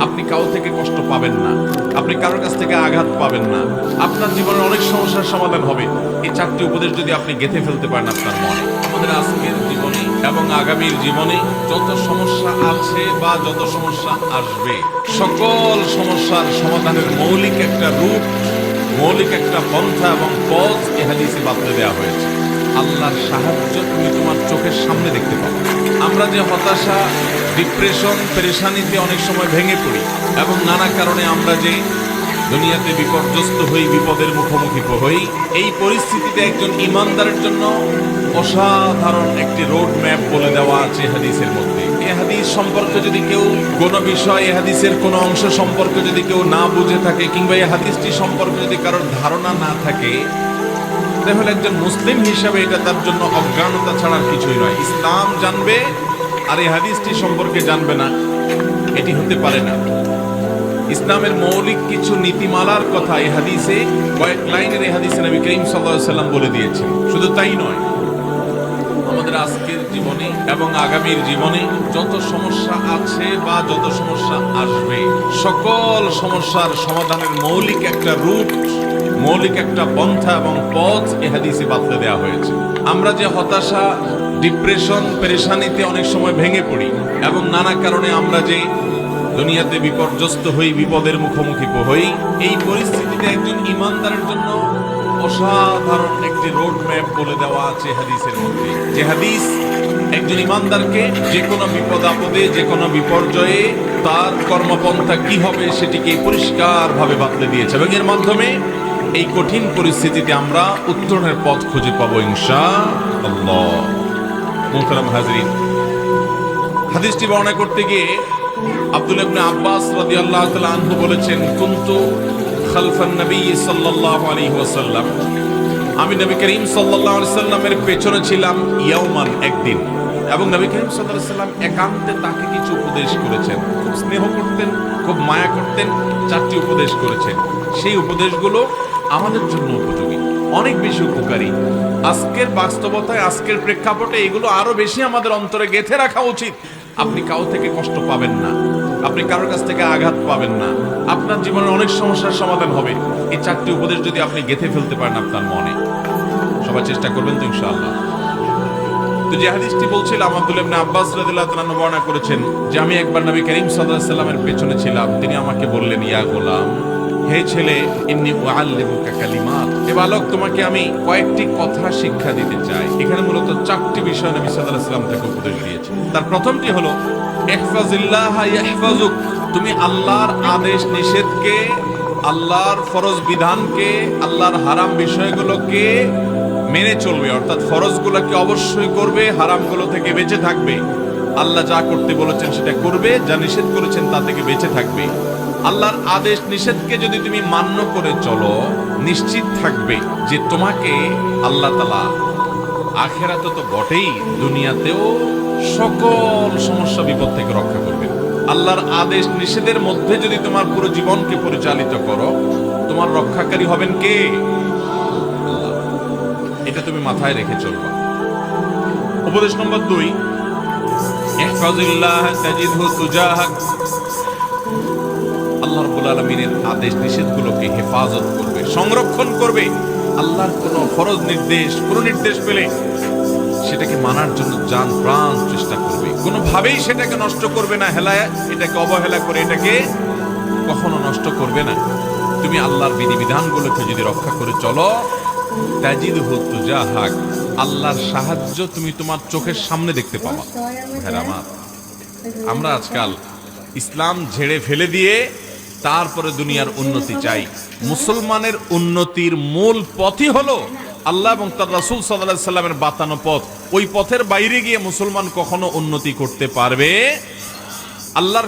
আপনি কারো থেকে কষ্ট পাবেন না, আপনি কারোর কাছ থেকে আঘাত পাবেন না, আপনার জীবনে অনেক সমস্যার সমাধান হবে। এই চারটি উপদেশ যদি আপনি গেঁথে ফেলতে পারেন আপনার মনে, আমাদের আজকের জীবনে এবং আগামীর জীবনে যত সমস্যা আছে বা যত সমস্যা আসবে, সকল সমস্যার সমাধানের মৌলিক একটা রূপ, মৌলিক একটা পন্থা এবং পথ এ হাদিসে বাতলে দেওয়া হয়েছে। আল্লাহর সাহায্য তুমি তোমার চোখের সামনে দেখতে পাবে। আমরা যে হতাশা, ডিপ্রেশন, পেরেশানিতে অনেক সময় ভেঙে পড়ি এবং নানা কারণে আমরা যে দুনিয়াতে বিপর্যস্ত হই, বিপদের মুখোমুখি হই, এই পরিস্থিতিতে একজন ইমানদারের জন্য অসাধারণ একটি রোড ম্যাপ বলে দেওয়া আছে হাদিসের মধ্যে। এই হাদিস সম্পর্কে যদি কেউ কোনো বিষয়, এই হাদিসের কোনো অংশ সম্পর্কে যদি কেউ না বুঝে থাকে, কিংবা এই হাদিসটি সম্পর্কে যদি কারোর ধারণা না থাকে, তাহলে একজন মুসলিম হিসাবে এটা তার জন্য অজ্ঞানতা ছাড়ার কিছুই নয়। ইসলাম জানবে আর এই হাদিসটি সম্পর্কে জানবে না, এটি হতে পারে না। ইসলামের মৌলিক কিছু নীতিমালার কথা এই হাদিসে কয়েক লাইনের এই হাদিসে নবী করিম সাল্লাল্লাহু আলাইহি ওয়াসাল্লাম বলে দিয়েছেন। শুধু তাই নয়, আমাদের আজকের জীবনে এবং আগামীর জীবনে যত সমস্যা আছে বা যত সমস্যা আসবে, সকল সমস্যার সমাধানের মৌলিক একটা রূট, মৌলিক একটা পন্থা এবং পথ এই হাদিসে বাতলে দেওয়া হয়েছে। আমরা যে হতাশা, ডিপ্রেশন, পেরেশানিতে অনেক সময় ভেঙে পড়ি এবং নানা কারণে আমরা যে দুনিয়াতে বিপর্যস্ত হই, বিপদের মুখোমুখি হই, এই পরিস্থিতিতে একজন ইমানদারের জন্য অসাধারণ একটি রোড ম্যাপ বলে দেওয়া আছে হাদিসের মধ্যে। যে হাদিস একজন ইমানদারকে যে কোনো বিপদ আপদে, যে কোনো বিপর্যয়ে তার কর্মপন্থা কি হবে সেটিকে পরিষ্কারভাবে বাতলে দিয়েছে, এবং এর মাধ্যমে এই কঠিন পরিস্থিতিতে আমরা উত্তরণের পথ খুঁজে পাবো ইনশাআল্লাহ। মুহতারাম হাজরিন, হাদিসটি বর্ণনা করতে গিয়ে আব্দুল্লাহ ইবনে আব্বাস রাদিয়াল্লাহু তাআলা আনহু বলেছেন, কুনতু খালফান নবী সাল্লাল্লাহু আলাইহি ওয়াসাল্লাম, আমি নবী করিম সাল্লাল্লাহু আলাইহি ওয়াসাল্লামের পেছনে ছিলাম ইয়াওমান, একদিন, এবং নবী করিম সাল্লাল্লাহু আলাইহি ওয়াসাল্লাম একান্তে তাকে কিছু উপদেশ করেছেন। খুব স্নেহ করতেন, খুব মায়া করতেন, চারটি উপদেশ করেছেন। সেই উপদেশগুলো আমাদের জন্য উপযোগী, অনেক বেশি উপকারী। আজকের বাস্তবতায়, আজকের প্রেক্ষাপটে এগুলো আরো বেশি আমাদের অন্তরে গেঁথে রাখা উচিত। আপনি কারো থেকে কষ্ট পাবেন না, আপনি কারোর কাছ থেকে আঘাত পাবেন না, আপনার জীবনের অনেক সমস্যার সমাধান হবে। এই চারটি উপদেশ যদি আপনি গেঁথে ফেলতে পারেন আপনার মনে, সবাই চেষ্টা করবেন তো ইনশাআল্লাহ। তো যে হাদিসটি বলছিলাম, আব্দুল্লাহ ইবনে আব্বাস রাদিয়াল্লাহু তাআলা বর্ণনা করেছেন যে আমি একবার নবী করিম সাল্লাল্লাহু আলাইহি ওয়াসাল্লামের পেছনে ছিলাম। তিনি আমাকে বললেন, ইয়া গোলাম, হে ছেলে, ইন্নী উআল্লিমুকা কালিমাত, হে বালক, তোমাকে আমি কয়েকটি কথা শিক্ষা দিতে চাই। এখানে মূলত চারটি বিষয় নবী সাল্লাল্লাহু আলাইহি ওয়াসাল্লাম তাকে উপদেশ দিয়েছেন। তার প্রথমটি হলো ইহফাজিল্লাহ ইয়াহফাজুক, তুমি আল্লাহর আদেশ নিষেধকে, আল্লাহর ফরজ বিধানকে, আল্লাহর হারাম বিষয়গুলোকে মেনে চলবে, অর্থাৎ ফরজগুলোকে অবশ্যই করবে, হারামগুলো থেকে বেঁচে থাকবে। আল্লাহ যা করতে বলেছেন সেটা করবে, যা নিষেধ করেছেন তা থেকে বেঁচে থাকবে। আল্লাহর আদেশ নিষেধকে যদি তুমি মান্য করে চলো, নিশ্চিত থাকবে যে তোমাকে আল্লাহ তাআলা আখিরাতে তো বটেই, দুনিয়াতেও সকল সমস্যা বিপদ থেকে রক্ষা করবেন। আল্লাহর আদেশ নিষেধের মধ্যে যদি তোমার পুরো জীবনকে পরিচালিত করো, তোমার রক্ষাকারী হবেন কে? আল্লাহ। এটা তুমি মাথায় রেখে চলবা। উপদেশ নম্বর 2, ইহফাজিল্লাহ তাজিদহু তুজাহাক, আল্লাহ রাব্বুল আলামিনের আদেশ নিষেধগুলোকে হেফাজত করবে, সংরক্ষণ করবে। আল্লাহর কোনো ফরজ নির্দেশ, কোনো নির্দেশ পেলে সেটাকে মানার জন্য জান প্রাণ চেষ্টা করবে, কোনোভাবেই সেটাকে নষ্ট করবে না, হেলায় এটাকে অবহেলা করে এটাকে কখনো নষ্ট করবে না। তুমি আল্লাহর বিধিবিধানগুলোকে যদি রক্ষা করে চলো, তাজিদহু তুজাহাক, আল্লাহর সাহায্য তুমি তোমার চোখের সামনে দেখতে পাবা। ভাইরা আমার, আমরা আজকাল ইসলাম ঝেড়ে ফেলে দিয়ে তারপরে দুনিয়ার উন্নতি চাই। মুসলমানের উন্নতির মূল পথই হলো আল্লাহ এবং তার রাসূল সাল্লাল্লাহু আলাইহি সাল্লামের বাতানো পথ। ওই পথের বাইরে গিয়ে মুসলমান কখনো উন্নতি করতে পারবে? আল্লাহর